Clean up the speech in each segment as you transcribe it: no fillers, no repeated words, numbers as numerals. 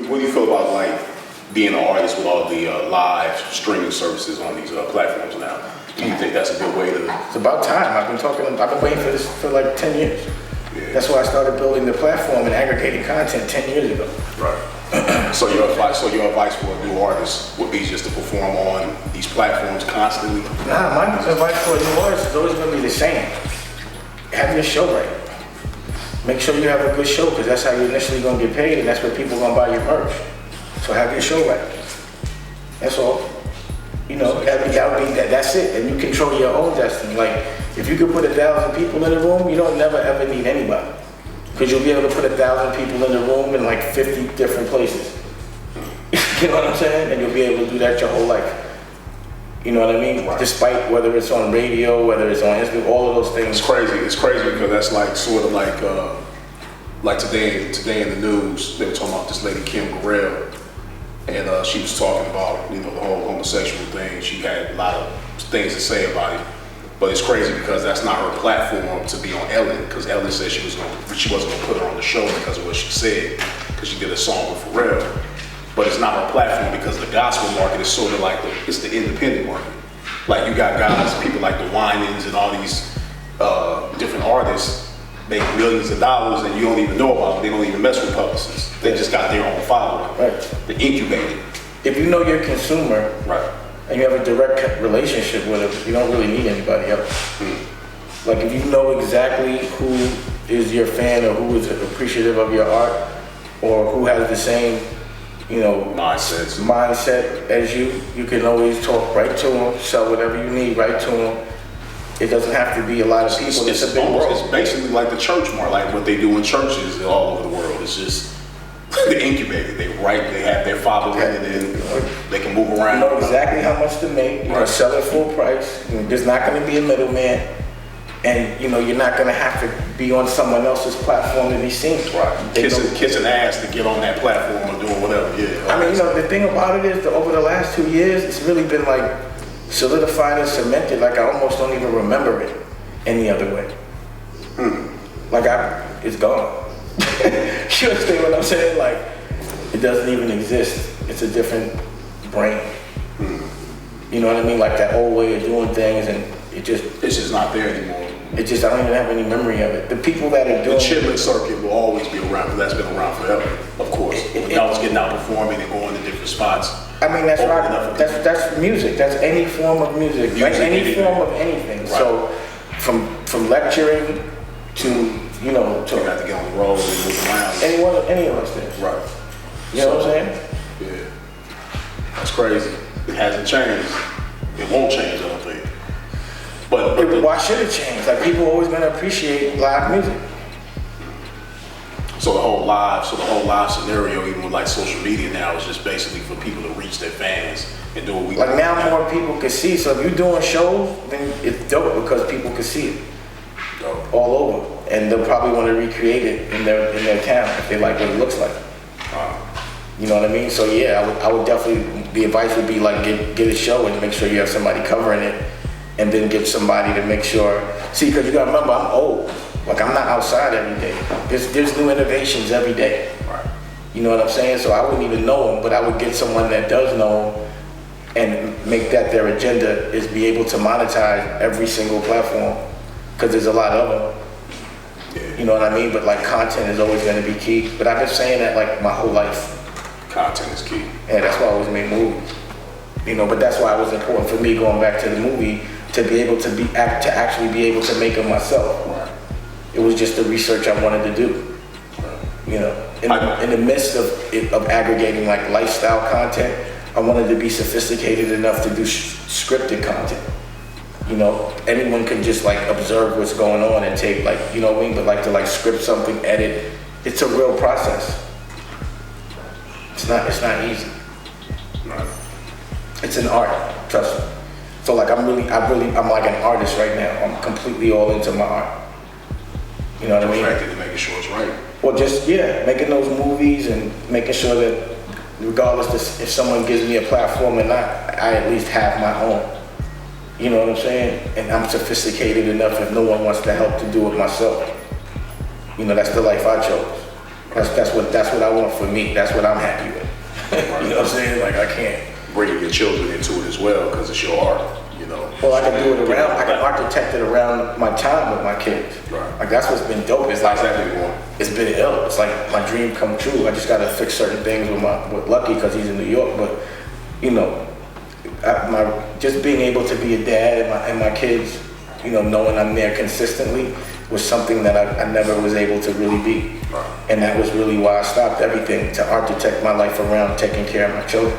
What do you feel about like being an artist with all the live streaming services on these platforms now? Do you think that's a good way to? It's about time. I've been waiting for this for like 10 years. Yeah. That's why I started building the platform and aggregating content 10 years ago. Right. So your advice for a new artist would be just to perform on these platforms constantly? Nah, my advice for a new artist is always gonna be the same. Have your show right. Make sure you have a good show, because that's how you're initially gonna get paid, and that's where people are gonna buy your merch. So have your show right. That's all. You know, that's it. And you control your own destiny. Like, if you could put 1,000 people in the room, you don't never ever need anybody. Because you'll be able to put 1,000 people in the room in like 50 different places. You know what I'm saying? And you'll be able to do that your whole life. You know what I mean? Right. Despite whether it's on radio, whether it's on Instagram, all of those things. It's crazy. It's crazy because that's like sort of like today in the news, they were talking about this lady Kim Burrell, and she was talking about the whole homosexual thing. She had a lot of things to say about it, but it's crazy because that's not her platform to be on Ellen. Because Ellen said she wasn't gonna put her on the show because of what she said, because she did a song with Pharrell. But it's not her platform because the gospel market is sort of like it's the independent market. Like you got guys, people like the Winans and all these different artists make millions of dollars and you don't even know about them. They don't even mess with publicists. They just got their own following. Right. They're incubated. If you know your consumer, right, and you have a direct relationship with them, you don't really need anybody else. Like if you know exactly who is your fan or who is appreciative of your art or who has the same mindset as you can always talk right to them, sell whatever you need right to them. It doesn't have to be a lot of people. It's a big world. It's basically like the church more, like what they do in churches all over the world. It's just they're incubated. They have their following, and then they can move around. You know exactly how much to make. You're gonna sell it full price. There's not gonna be a middleman, and you're not gonna have to be on someone else's platform to be seen. Right. Kissing ass to get on that platform or doing whatever. Yeah. I mean, the thing about it is that over the last 2 years, it's really been like solidified and cemented. Like I almost don't even remember it any other way. Like it's gone. You understand what I'm saying? Like it doesn't even exist. It's a different brain. You know what I mean? Like that old way of doing things, and it's just not there anymore. I don't even have any memory of it. The people that are doing the Chitlin circuit will always be around, because that's been around forever. Of course, I was getting out performing and going to different spots. I mean, that's right. That's music. That's any form of music. Like any form of anything. Right. So from lecturing to you have to get on the road and move around. Any of those things. Right. You know what I'm saying? Yeah. That's crazy. It hasn't changed. It won't change, I don't think. But why should it change? Like people are always gonna appreciate live music. So the whole live scenario, even with like social media now, is just basically for people to reach their fans and do what we like now more people can see. So if you're doing shows, then it's dope because people can see it all over, and they'll probably want to recreate it in their town if they like what it looks like. You know what I mean? So yeah, I would definitely. The advice would be like get a show and make sure you have somebody covering it, and then get somebody to make sure. See, because you gotta remember, I'm old. Like I'm not outside every day. There's new innovations every day. Right. You know what I'm saying? So I wouldn't even know them, but I would get someone that does know them and make that their agenda is be able to monetize every single platform, because there's a lot of them. Yeah. You know what I mean? But like content is always going to be key. But I've been saying that like my whole life. Content is key. Yeah, that's why I always made movies. But that's why it was important for me going back to the movie to be able to actually be able to make them myself. Right. It was just the research I wanted to do. In the midst of aggregating like lifestyle content, I wanted to be sophisticated enough to do scripted content. Anyone can just like observe what's going on and take like, what I mean? But like to like script something, edit, it's a real process. It's not easy. Right. It's an art, trust me. So like I'm like an artist right now. I'm completely all into my art. You know what I mean? Directed to making sure it's right. Well, just making those movies and making sure that regardless if someone gives me a platform or not, I at least have my own. You know what I'm saying? And I'm sophisticated enough if no one wants to help to do it myself. That's the life I chose. That's what I want for me. That's what I'm happy with. You know what I'm saying? Like I can't. Bringing your children into it as well, because it's your art, you know. Well, I can do it around. I can architect it around my time with my kids. Right. Like that's what's been dope. It's like How's that been going? it's been ill. It's like my dream come true. I just gotta fix certain things with Lucky because he's in New York. But you know, just being able to be a dad and my kids, you know, knowing I'm there consistently was something that I never was able to really be. Right. And that was really why I stopped everything to architect my life around taking care of my children,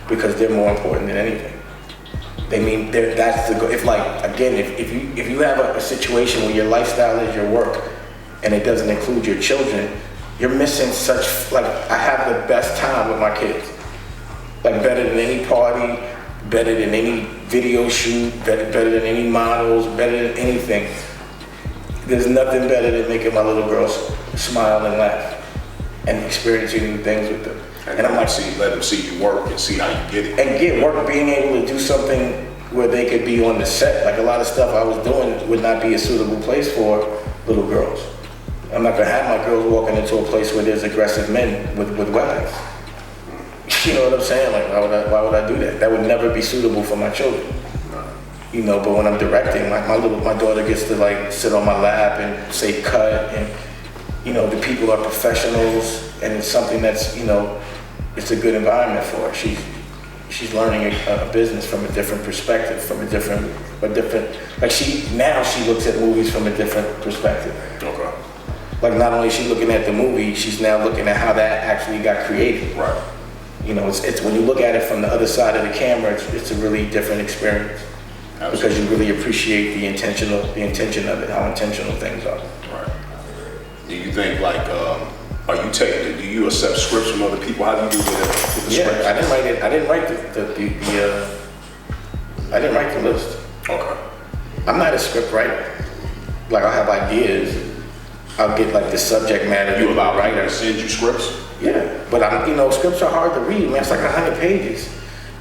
because they're more important than anything. That's the goal. If like, again, if you have a situation where your lifestyle is your work and it doesn't include your children, you're missing such, like, I have the best time with my kids. Like better than any party, better than any video shoot, better than any models, better than anything. There's nothing better than making my little girls smile and laugh and experiencing new things with them. And I'm like, let them see you work and see how you get it. And get work, being able to do something where they could be on the set. Like a lot of stuff I was doing would not be a suitable place for little girls. I'm not gonna have my girls walking into a place where there's aggressive men with weapons. You know what I'm saying? Like why would I do that? That would never be suitable for my children. You know, but when I'm directing, my daughter gets to like sit on my lap and say cut, and you know, the people are professionals, and it's something that's, you know, it's a good environment for her. She's learning a business from a different perspective, from a different, like she looks at movies from a different perspective. Okay. Like not only is she looking at the movie, she's now looking at how that actually got created. Right. You know, it's when you look at it from the other side of the camera, it's a really different experience. Absolutely. Because you really appreciate the intention of it, how intentional things are. Right. Do you think like, do you accept scripts from other people? How do you do with the scripts? I didn't write it. I didn't write the list. Okay. I'm not a script writer. Like I'll have ideas. I'll get like the subject matter. You allow writer to send you scripts? Yeah, but scripts are hard to read, man. It's like 100 pages.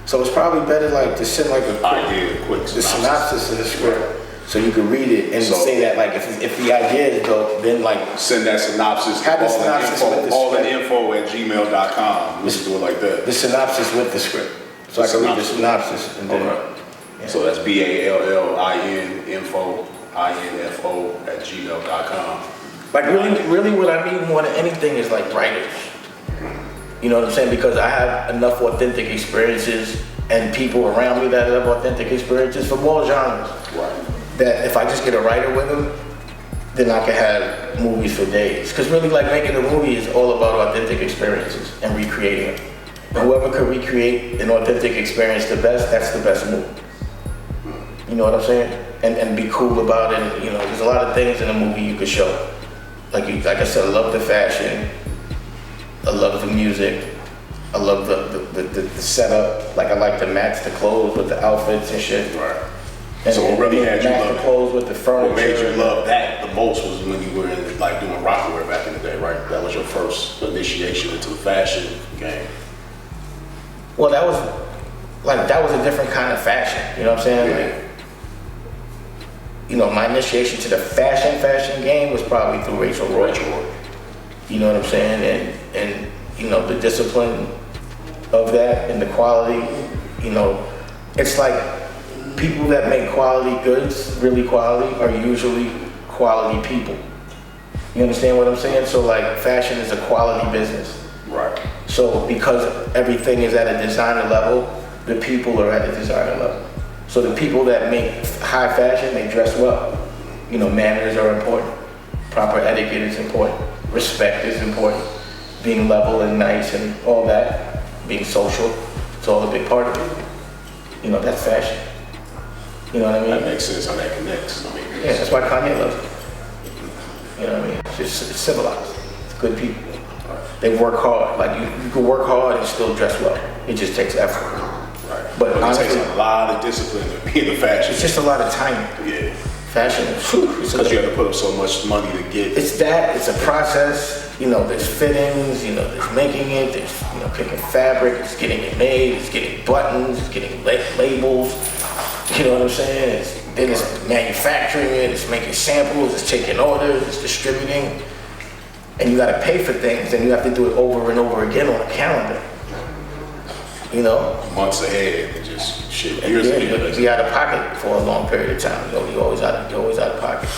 So it's probably better like to send like the synopsis of the script, so you can read it and say that like if the idea is dope, then like send that synopsis. Have the synopsis with the all script. the info at gmail.com. Let's do it like that. The synopsis with the script, so I can read the synopsis and then. Okay. Yeah. So that's BALLIN info at gmail.com. Like really, what I need more than anything is like writers. You know what I'm saying? Because I have enough authentic experiences and people around me that have authentic experiences from all genres. Right. That if I just get a writer with them, then I can have movies for days. Because really, like making a movie is all about authentic experiences and recreating them. And whoever could recreate an authentic experience the best, that's the best movie. You know what I'm saying? And be cool about it. You know, there's a lot of things in a movie you could show. Like I said, I love the fashion. I love the music. I love the setup. Like I like to match the clothes with the outfits and shit. Right. And So what really had you match love the clothes with the furniture. What made you love that the most was when you were in like doing Rockwear back in the day, right? That was your first initiation into the fashion game. Well, that was a different kind of fashion. You know what I'm saying? Yeah. Like, you know, my initiation to the fashion game was probably through Rachel Roy. You know what I'm saying? And you know, the discipline of that and the quality, you know, it's like people that make quality goods, really quality, are usually quality people. You understand what I'm saying? So like fashion is a quality business. Right. So because everything is at a designer level, the people are at a designer level. So the people that make high fashion, they dress well. You know, manners are important. Proper etiquette is important. Respect is important. Being level and nice and all that. Being social, it's all a big part of it. You know, that's fashion. You know what I mean? That makes sense how that connects. I mean, Yeah, that's why Kanye loves it. You know what I mean? It's civilized. It's good people. They work hard. Like you can work hard and still dress well. It just takes effort. right. But it honestly, takes a lot of discipline to be in the fashion. it's just a lot of timing. Yeah. Fashion, Because you have to put up so much money to get. it's a process. You know, there's fittings, you know, there's making it, there's, you know, picking fabric, it's getting it made, it's getting buttons, it's getting labels. You know what I'm saying? Then it's manufacturing it, it's making samples, it's taking orders, it's distributing. and you gotta pay for things, and you have to do it over and over again on a calendar. You know? Months ahead, and just shit, And years yeah, ahead. you'll be out of pocket for a long period of time. You're always out of pocket.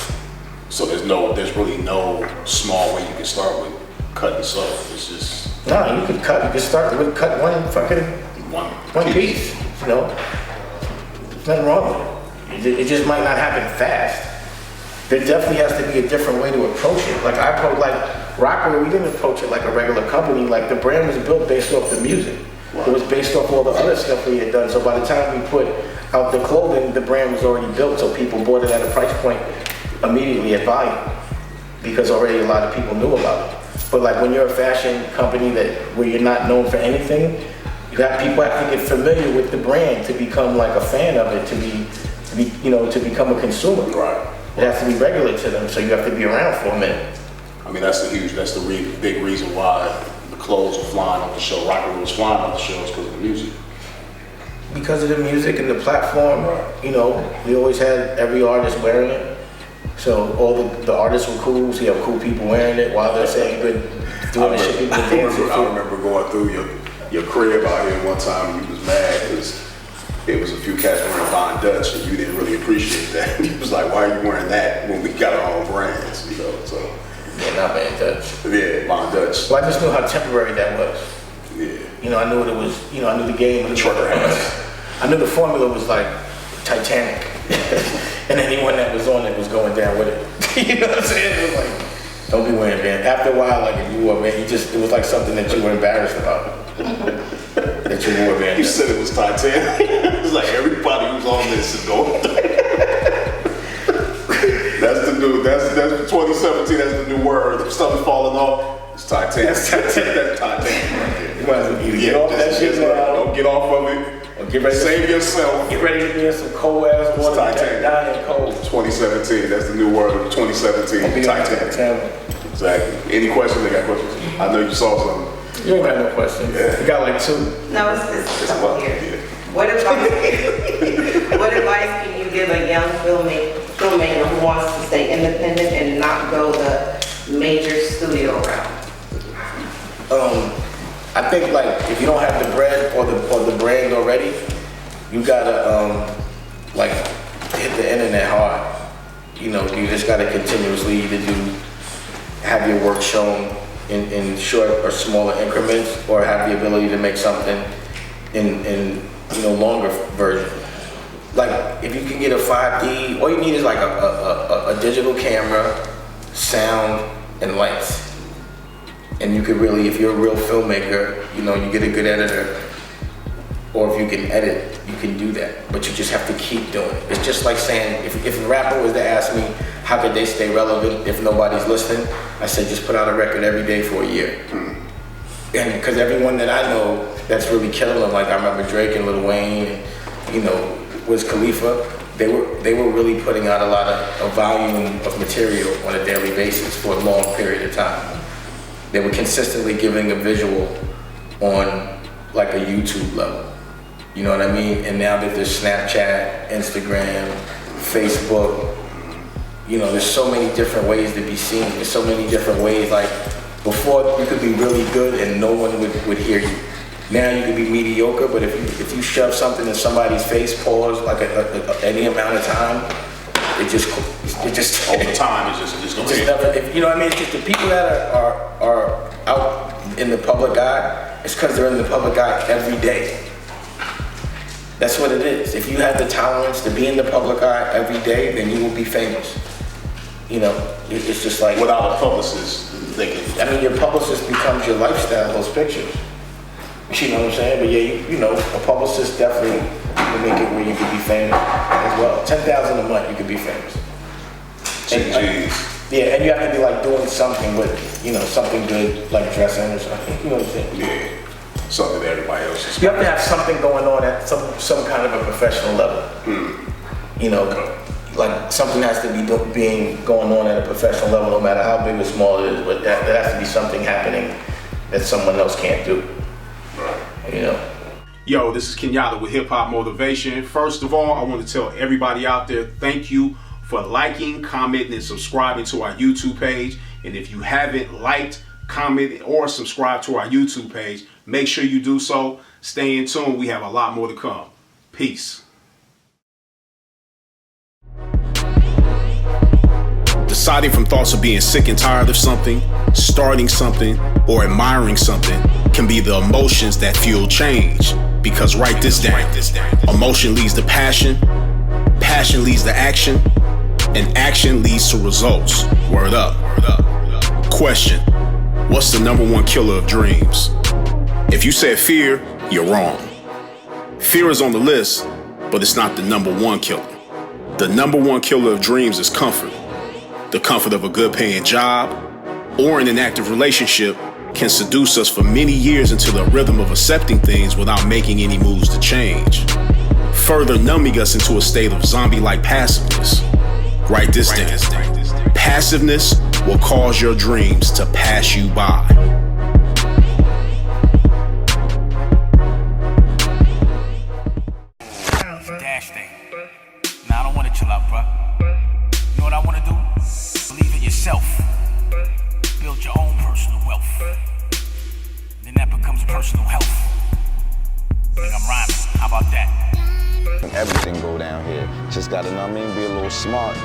So there's really no small way you can start with cutting stuff. It's just No, you could start with cut one fucking one piece, you know? There's nothing wrong with it. It just might not happen fast. There definitely has to be a different way to approach it. Like Rockwell, we didn't approach it like a regular company. Like the brand was built based off the music. It was based off all the other stuff we had done. So by the time we put out the clothing, the brand was already built. So people bought it at a price point immediately at volume because already a lot of people knew about it. But like when you're a fashion company where you're not known for anything, people have to get familiar with the brand to become like a fan of it, to become a consumer. Right. It has to be regular to them, so you have to be around for a minute. I mean, that's the big reason why the clothes are flying on the show. Rocket was flying on the shows because of the music. Because of the music and the platform, you know, we always had every artist wearing it. So all the artists were cool, so you have cool people wearing it while they're saying good, doing the shit people dancing I remember going through your crib out here one time and you was mad because it was a few cats wearing Von Dutch and you didn't really appreciate that. You was like, why are you wearing that when we got our own brands, you know, so. Yeah, not Van Dutch. Yeah, Von Dutch. So I just knew how temporary that was. Yeah. You know, I knew what it was, you know, I knew the game. The trucker hats. I knew the formula was like Titanic. And anyone that was on it was going down with it. You know what I'm saying? It was like, don't be wearing Van. After a while, like if you wore Van, it was like something that you were embarrassed about. That you wore Van. You said it was Titanic. It was like everybody who's on this is going. That's the new. That's 2017. That's the new word. If something's falling off, it's Titanic. That's Titanic right there. You might as well get off that shit now. Don't get off of it. Or get ready. Save yourself. Get ready to be in some cold ass water. Titanic. Dying cold. 2017. That's the new word. 2017. Titanic. Exactly. Any questions? They got questions? I know you saw something. You ain't got no questions. Yeah. You got like two. No, it's a couple here. Yeah. What advice can you give a young filmmaker who wants to stay independent and not go the major studio route? I think like if you don't have the bread or the brand already, you gotta like hit the internet hard. You know, you just gotta continuously either have your work shown in short or smaller increments, or have the ability to make something in longer version. Like if you can get a 5D, all you need is like a digital camera, sound, and lights. And you could really, if you're a real filmmaker, you get a good editor, or if you can edit, you can do that. But you just have to keep doing it. It's just like saying, if a rapper was to ask me, how could they stay relevant if nobody's listening? I said, just put out a record every day for a year. And because everyone that I know that's really killing them, like I remember Drake and Lil Wayne, and, Wiz Khalifa, they were really putting out a lot of volume of material on a daily basis for a long period of time. They were consistently giving a visual on like a YouTube level. You know what I mean? And now that there's Snapchat, Instagram, Facebook, there's so many different ways to be seen. There's so many different ways. Like before, you could be really good and no one would hear you. Now you can be mediocre, but if you shove something in somebody's face, pause like any amount of time, it just over time it's just gonna never, you know what I mean? It's just the people that are out in the public eye, it's because they're in the public eye every day. That's what it is. If you have the tolerance to be in the public eye every day, then you will be famous. It's just like without a publicist, they can. I mean, your publicist becomes your lifestyle. Those pictures. You know what I'm saying? But yeah, a publicist definitely will make it where you can be famous as well. $10,000 a month, you could be famous. Yeah, and you have to be like doing something with, something good, like dressing or something. You know what I'm saying? Yeah, something that everybody else is. You have to have something going on at some kind of a professional level. Like something has to be going on at a professional level, no matter how big or small it is. But there has to be something happening that someone else can't do. Yo, this is Kenyatta with Hip Hop Motivation. First of all, I want to tell everybody out there, thank you for liking, commenting, and subscribing to our YouTube page. And if you haven't liked, commented, or subscribed to our YouTube page, make sure you do so. Stay in tune. We have a lot more to come. Peace. Deciding from thoughts of being sick and tired of something, starting something, or admiring something can be the emotions that fuel change. Because write this down. Emotion leads to passion, passion leads to action, and action leads to results. Word up. Question: what's the #1 killer of dreams? If you said fear, you're wrong. Fear is on the list, but it's not the #1 killer. The #1 killer of dreams is comfort. The comfort of a good paying job or in an active relationship can seduce us for many years into the rhythm of accepting things without making any moves to change, further numbing us into a state of zombie-like passiveness. Write this down. Passiveness will cause your dreams to pass you by. Dash thing. Nah, I don't want to chill out, bruh. You know what I want to do? Believe in yourself. Build your own personal wealth. Then that becomes personal health. I think I'm rhyming. How about that? Everything go down here. Just gotta, know what I mean, be a little smart.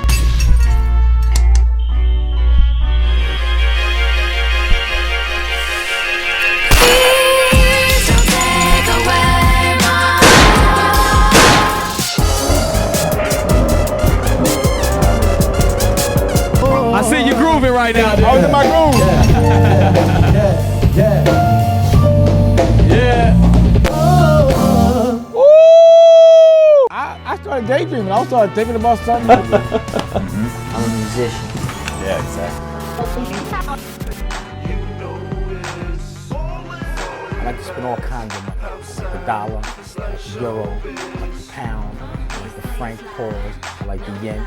I see you grooving right now. I was in my groove. Yeah. I started daydreaming. I started thinking about something. I'm a musician. Yeah, exactly. I like to spend all kinds of money. I like the dollar, I like the euro, I like the pound, I like the franc pause, I like the yen.